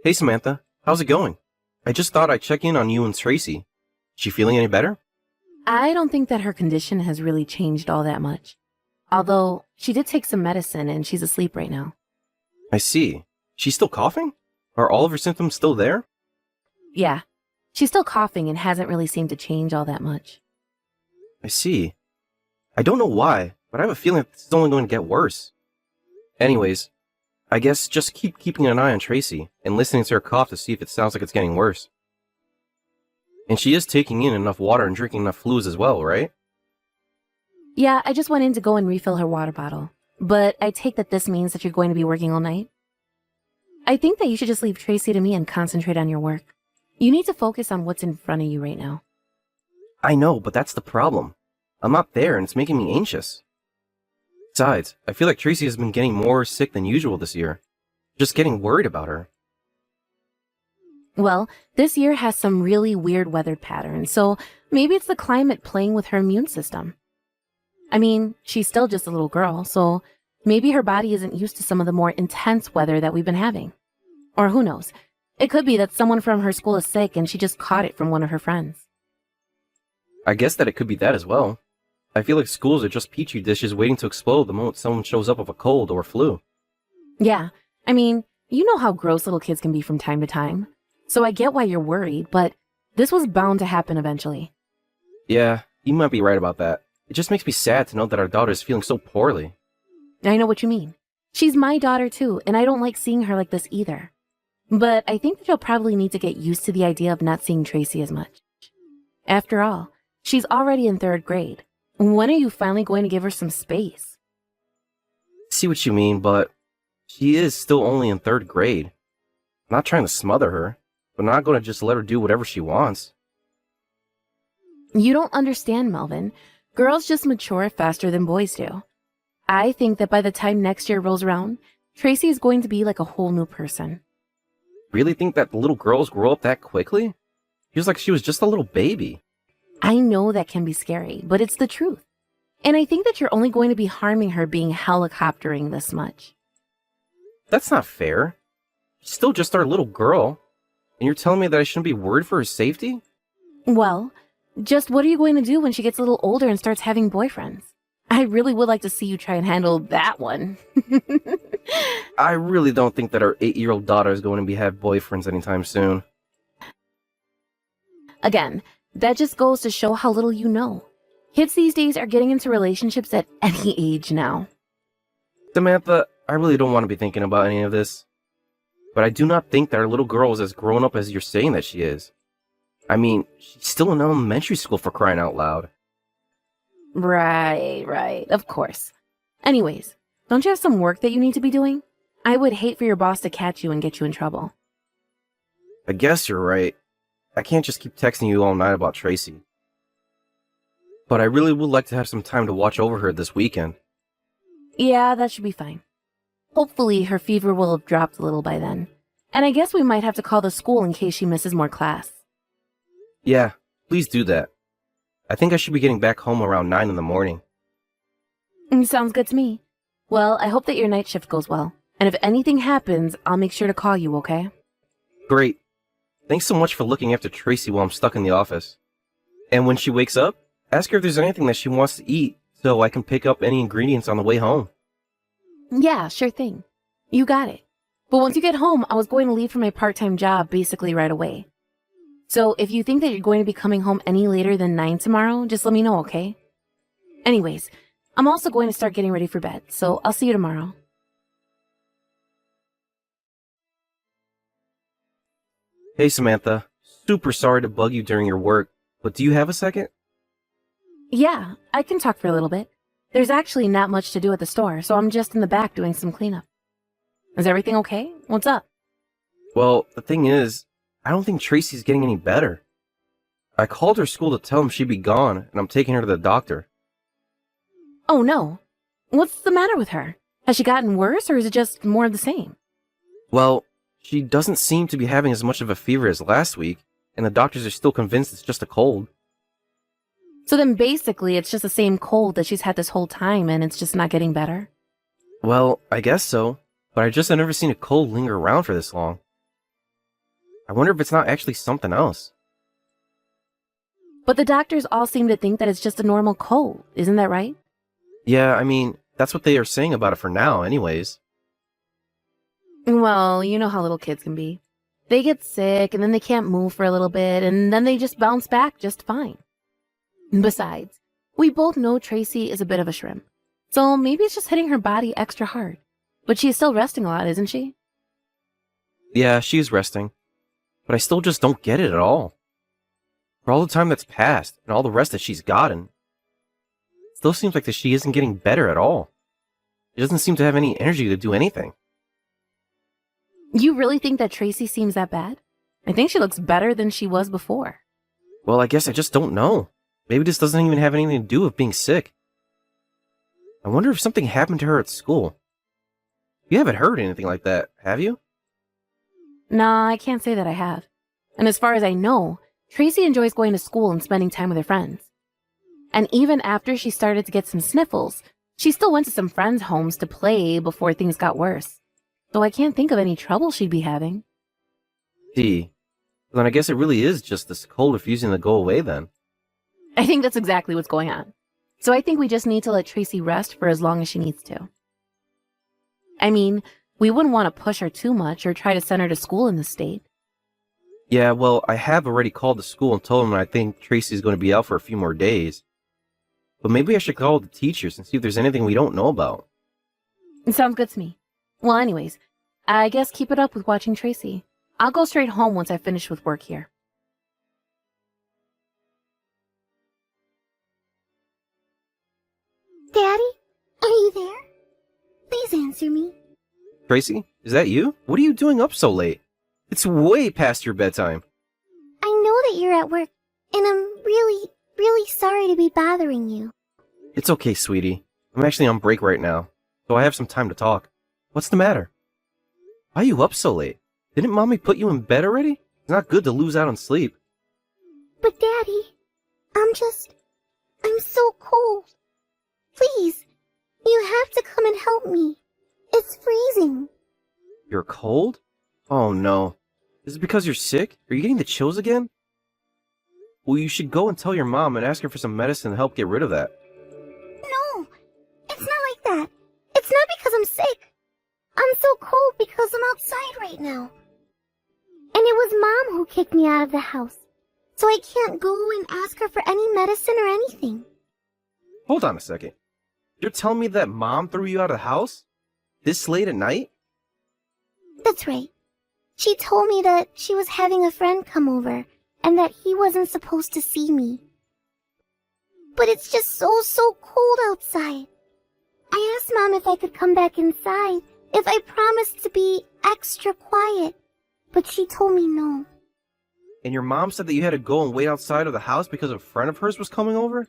Hey Samantha, how's it going? I just thought I'd check in on you and Tracy. She feeling any better? I don't think that her condition has really changed all that much. Although, she did take some medicine and she's asleep right now. I see. She's still coughing? Are all of her symptoms still there? Yeah, she's still coughing and hasn't really seemed to change all that much. I see. I don't know why, but I have a feeling that this is only going to get worse. Anyways, I guess just keep keeping an eye on Tracy and listening to her cough to see if it sounds like it's getting worse. And she is taking in enough water and drinking enough fluids as well, right? Yeah, I just went in to go and refill her water bottle. But I take that this means that you're going to be working all night? I think that you should just leave Tracy to me and concentrate on your work. You need to focus on what's in front of you right now. I know, but that's the problem. I'm not there and it's making me anxious. Besides, I feel like Tracy has been getting more sick than usual this year. Just getting worried about her. Well, this year has some really weird weather patterns, so maybe it's the climate playing with her immune system. I mean, she's still just a little girl, so maybe her body isn't used to some of the more intense weather that we've been having. Or who knows? It could be that someone from her school is sick and she just caught it from one of her friends. I guess that it could be that as well. I feel like schools are just petri dishes waiting to explode the moment someone shows up with a cold or flu. Yeah, I mean, you know how gross little kids can be from time to time. So I get why you're worried, but this was bound to happen eventually. Yeah, you might be right about that. It just makes me sad to know that our daughter is feeling so poorly. I know what you mean. She's my daughter too, and I don't like seeing her like this either. But I think that you'll probably need to get used to the idea of not seeing Tracy as much. After all, she's already in 3rd grade. When are you finally going to give her some space? See what you mean, but she is still only in 3rd grade. I'm not trying to smother her, but I'm not going to just let her do whatever she wants. You don't understand, Melvin. Girls just mature faster than boys do. I think that by the time next year rolls around, Tracy is going to be like a whole new person. Really think that little girls grow up that quickly? Feels like she was just a little baby. I know that can be scary, but it's the truth. And I think that you're only going to be harming her being helicoptering this much. That's not fair. She's still just our little girl. And you're telling me that I shouldn't be worried for her safety? Well, just what are you going to do when she gets a little older and starts having boyfriends? I really would like to see you try and handle that one. I really don't think that our 8-year-old daughter is going to have boyfriends anytime soon. Again, that just goes to show how little you know. Kids these days are getting into relationships at any age now. Samantha, I really don't want to be thinking about any of this. But I do not think that our little girl is as grown up as you're saying that she is. I mean, she's still in elementary school for crying out loud. Right, of course. Anyways, don't you have some work that you need to be doing? I would hate for your boss to catch you and get you in trouble. I guess you're right. I can't just keep texting you all night about Tracy. But I really would like to have some time to watch over her this weekend. Yeah, that should be fine. Hopefully her fever will have dropped a little by then. And I guess we might have to call the school in case she misses more class. Yeah, please do that. I think I should be getting back home around 9 in the morning. Sounds good to me. Well, I hope that your night shift goes well. And if anything happens, I'll make sure to call you, okay? Great. Thanks so much for looking after Tracy while I'm stuck in the office. And when she wakes up, ask her if there's anything that she wants to eat so I can pick up any ingredients on the way home. Yeah, sure thing. You got it. But once you get home, I was going to leave for my part-time job basically right away. So if you think that you're going to be coming home any later than 9 tomorrow, just let me know, okay? Anyways, I'm also going to start getting ready for bed, so I'll see you tomorrow. Hey Samantha, super sorry to bug you during your work, but do you have a second? Yeah, I can talk for a little bit. There's actually not much to do at the store, so I'm just in the back doing some cleanup. Is everything okay? What's up? Well, the thing is, I don't think Tracy's getting any better. I called her school to tell them she'd be gone, and I'm taking her to the doctor. Oh no. What's the matter with her? Has she gotten worse, or is it just more of the same? Well, she doesn't seem to be having as much of a fever as last week, and the doctors are still convinced it's just a cold. So then basically it's just the same cold that she's had this whole time, and it's just not getting better? Well, I guess so, but I just have never seen a cold linger around for this long. I wonder if it's not actually something else. But the doctors all seem to think that it's just a normal cold, isn't that right? Yeah, I mean, that's what they are saying about it for now, anyways. Well, you know how little kids can be. They get sick and then they can't move for a little bit and then they just bounce back just fine. Besides, we both know Tracy is a bit of a shrimp. So maybe it's just hitting her body extra hard. But she's still resting a lot, isn't she? Yeah, she's resting. But I still just don't get it at all. For all the time that's passed, and all the rest that she's gotten, it still seems like that she isn't getting better at all. She doesn't seem to have any energy to do anything. You really think that Tracy seems that bad? I think she looks better than she was before. Well, I guess I just don't know. Maybe this doesn't even have anything to do with being sick. I wonder if something happened to her at school. You haven't heard anything like that, have you? Nah, I can't say that I have. And as far as I know, Tracy enjoys going to school and spending time with her friends. And even after she started to get some sniffles, she still went to some friends' homes to play before things got worse. So I can't think of any trouble she'd be having. Gee, well, then I guess it really is just this cold refusing to go away then. I think that's exactly what's going on. So I think we just need to let Tracy rest for as long as she needs to. I mean, we wouldn't want to push her too much or try to send her to school in this state. Yeah, well, I have already called the school and told them I think Tracy's going to be out for a few more days. But maybe I should call the teachers and see if there's anything we don't know about. It sounds good to me. Well, anyways, I guess keep it up with watching Tracy. I'll go straight home once I finish with work here. Daddy, are you there? Please answer me. Tracy, is that you? What are you doing up so late? It's way past your bedtime. I know that you're at work, and I'm really, really sorry to be bothering you. It's okay, sweetie. I'm actually on break right now, so I have some time to talk. What's the matter? Why are you up so late? Didn't Mommy put you in bed already? It's not good to lose out on sleep. But Daddy, I'm so cold. Please, you have to come and help me. It's freezing. You're cold? Oh no. Is it because you're sick? Are you getting the chills again? Well, you should go and tell your mom and ask her for some medicine to help get rid of that. No, it's not like that. It's not because I'm sick. I'm so cold because I'm outside right now. And it was Mom who kicked me out of the house. So I can't go and ask her for any medicine or anything. Hold on a second. You're telling me that Mom threw you out of the house? This late at night? That's right. She told me that she was having a friend come over and that he wasn't supposed to see me. But it's just so cold outside. I asked Mom if I could come back inside, if I promised to be extra quiet, but she told me no. And your mom said that you had to go and wait outside of the house because a friend of hers was coming over?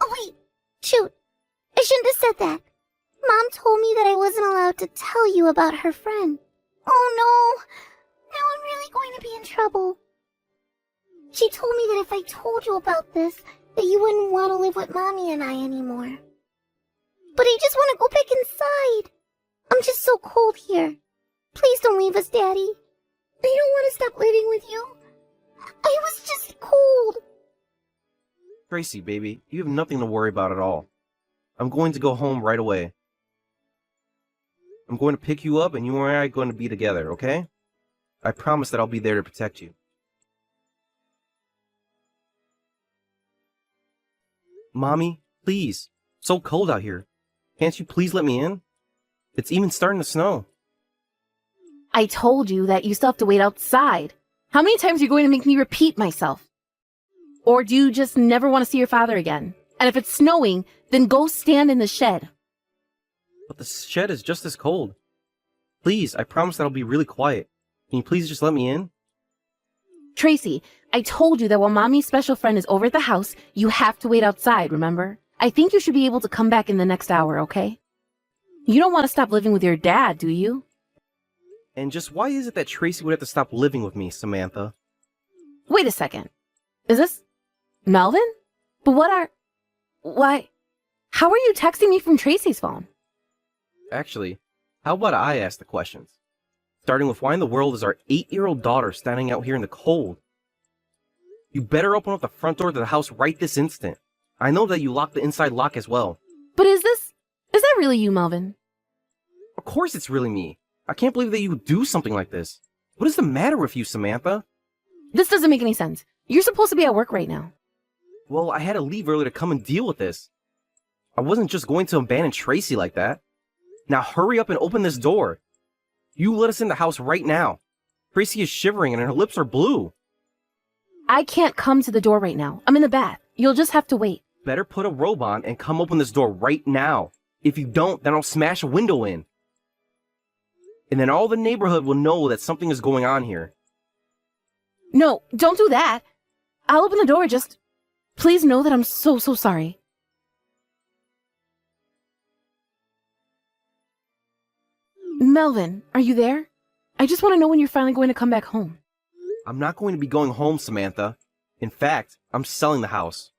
Oh wait, shoot. I shouldn't have said that. Mom told me that I wasn't allowed to tell you about her friend. Oh no! Now I'm really going to be in trouble. She told me that if I told you about this, that you wouldn't want to live with Mommy and I anymore. But I just want to go back inside. I'm just so cold here. Please don't leave us, Daddy. I don't want to stop living with you. I was just cold. Tracy, baby, you have nothing to worry about at all. I'm going to go home right away. I'm going to pick you up and you and I are going to be together, okay? I promise that I'll be there to protect you. Mommy, please. It's so cold out here. Can't you please let me in? It's even starting to snow. I told you that you still have to wait outside. How many times are you going to make me repeat myself? Or do you just never want to see your father again? And if it's snowing, then go stand in the shed. But the shed is just as cold. Please, I promise that I'll be really quiet. Can you please just let me in? Tracy, I told you that while Mommy's special friend is over at the house, you have to wait outside, remember? I think you should be able to come back in the next hour, okay? You don't want to stop living with your dad, do you? And just why is it that Tracy would have to stop living with me, Samantha? Wait a second. Is this Melvin? But why? How are you texting me from Tracy's phone? Actually, how about I ask the questions? Starting with why in the world is our 8-year-old daughter standing out here in the cold? You better open up the front door to the house right this instant. I know that you locked the inside lock as well. But is that really you, Melvin? Of course it's really me. I can't believe that you would do something like this. What is the matter with you, Samantha? This doesn't make any sense. You're supposed to be at work right now. Well, I had to leave early to come and deal with this. I wasn't just going to abandon Tracy like that. Now hurry up and open this door. You let us in the house right now. Tracy is shivering and her lips are blue. I can't come to the door right now. I'm in the bath. You'll just have to wait. Better put a robe on and come open this door right now. If you don't, then I'll smash a window in. And then all the neighborhood will know that something is going on here. No, don't do that. I'll open the door, just please know that I'm so sorry. Melvin, are you there? I just want to know when you're finally going to come back home. I'm not going to be going home, Samantha. In fact, I'm selling the house.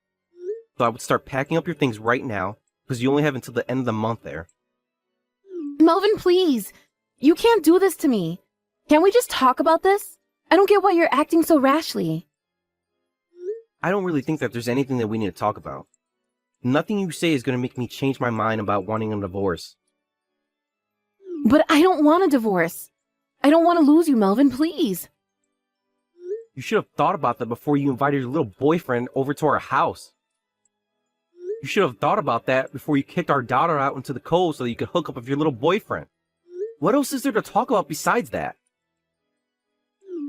So I would start packing up your things right now, because you only have until the end of the month there. Melvin, please. You can't do this to me. Can't we just talk about this? I don't get why you're acting so rashly. I don't really think that there's anything that we need to talk about. Nothing you say is going to make me change my mind about wanting a divorce. But I don't want a divorce. I don't want to lose you, Melvin, please. You should have thought about that before you invited your little boyfriend over to our house. You should have thought about that before you kicked our daughter out into the cold so that you could hook up with your little boyfriend. What else is there to talk about besides that?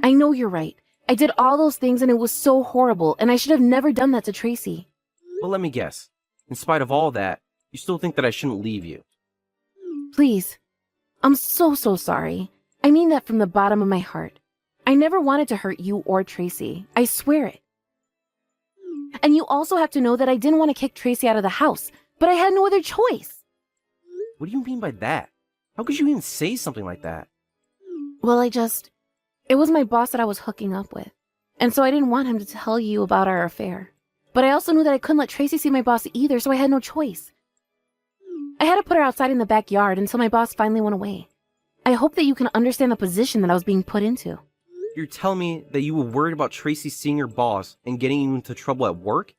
I know you're right. I did all those things and it was so horrible, and I should have never done that to Tracy. But let me guess. In spite of all that, you still think that I shouldn't leave you. Please. I'm so sorry. I mean that from the bottom of my heart. I never wanted to hurt you or Tracy. I swear it. And you also have to know that I didn't want to kick Tracy out of the house, but I had no other choice. What do you mean by that? How could you even say something like that? Well, it was my boss that I was hooking up with. And so I didn't want him to tell you about our affair. But I also knew that I couldn't let Tracy see my boss either, so I had no choice. I had to put her outside in the backyard until my boss finally went away. I hope that you can understand the position that I was being put into. You're telling me that you were worried about Tracy seeing your boss and getting you into trouble at work?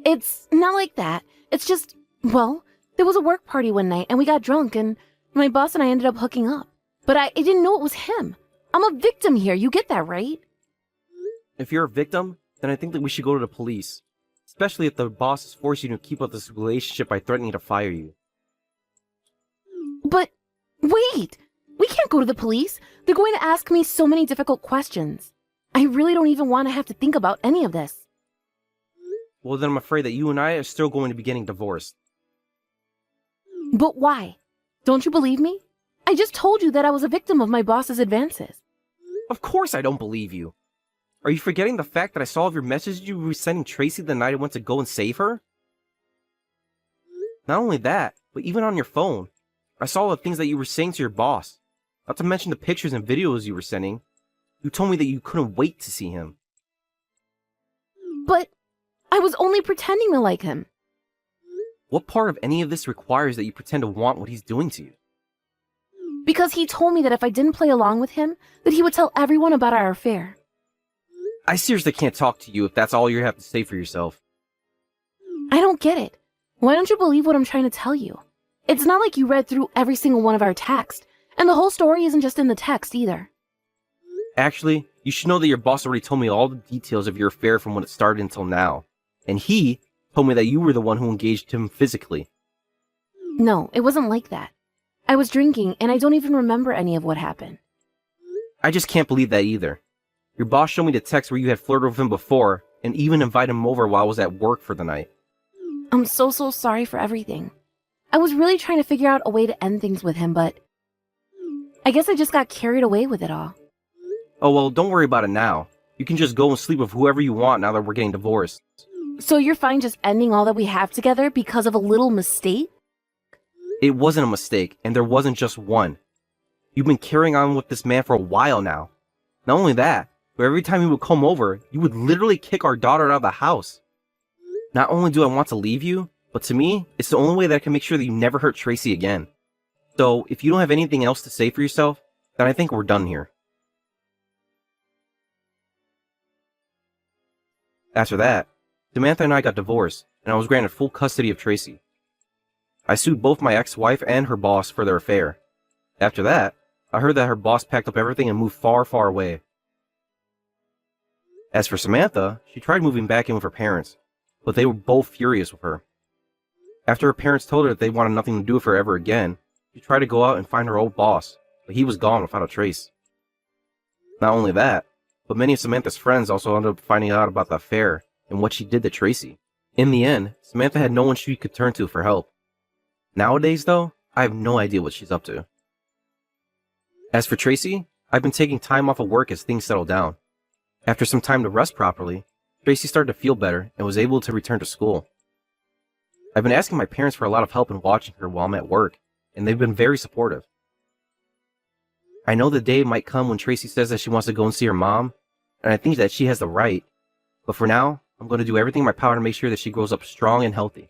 It's not like that. It's just, well, there was a work party one night and we got drunk and my boss and I ended up hooking up. But I didn't know it was him. I'm a victim here. You get that, right? If you're a victim, then I think that we should go to the police. Especially if the boss is forcing you to keep up this relationship by threatening to fire you. But, wait! We can't go to the police. They're going to ask me so many difficult questions. I really don't even want to have to think about any of this. Well, then I'm afraid that you and I are still going to be getting divorced. But why? Don't you believe me? I just told you that I was a victim of my boss's advances. Of course I don't believe you. Are you forgetting the fact that I saw all of your messages you were sending Tracy the night I went to go and save her? Not only that, but even on your phone, I saw the things that you were saying to your boss. Not to mention the pictures and videos you were sending. You told me that you couldn't wait to see him. But I was only pretending to like him. What part of any of this requires that you pretend to want what he's doing to you? Because he told me that if I didn't play along with him, that he would tell everyone about our affair. I seriously can't talk to you if that's all you have to say for yourself. I don't get it. Why don't you believe what I'm trying to tell you? It's not like you read through every single one of our texts, and the whole story isn't just in the text either. Actually, you should know that your boss already told me all the details of your affair from when it started until now. And he told me that you were the one who engaged him physically. No, it wasn't like that. I was drinking, and I don't even remember any of what happened. I just can't believe that either. Your boss showed me the text where you had flirted with him before, and even invited him over while I was at work for the night. I'm so sorry for everything. I was really trying to figure out a way to end things with him, but I guess I just got carried away with it all. Oh well, don't worry about it now. You can just go and sleep with whoever you want now that we're getting divorced. So you're fine just ending all that we have together because of a little mistake? It wasn't a mistake, and there wasn't just one. You've been carrying on with this man for a while now. Not only that, but every time he would come over, you would literally kick our daughter out of the house. Not only do I want to leave you, but to me, it's the only way that I can make sure that you never hurt Tracy again. So, if you don't have anything else to say for yourself, then I think we're done here. After that, Samantha and I got divorced, and I was granted full custody of Tracy. I sued both my ex-wife and her boss for their affair. After that, I heard that her boss packed up everything and moved far, far away. As for Samantha, she tried moving back in with her parents, but they were both furious with her. After her parents told her that they wanted nothing to do with her ever again, she tried to go out and find her old boss, but he was gone without a trace. Not only that, but many of Samantha's friends also ended up finding out about the affair and what she did to Tracy. In the end, Samantha had no one she could turn to for help. Nowadays, though, I have no idea what she's up to. As for Tracy, I've been taking time off of work as things settle down. After some time to rest properly, Tracy started to feel better and was able to return to school. I've been asking my parents for a lot of help in watching her while I'm at work, and they've been very supportive. I know the day might come when Tracy says that she wants to go and see her mom, and I think that she has the right, but for now, I'm going to do everything in my power to make sure that she grows up strong and healthy.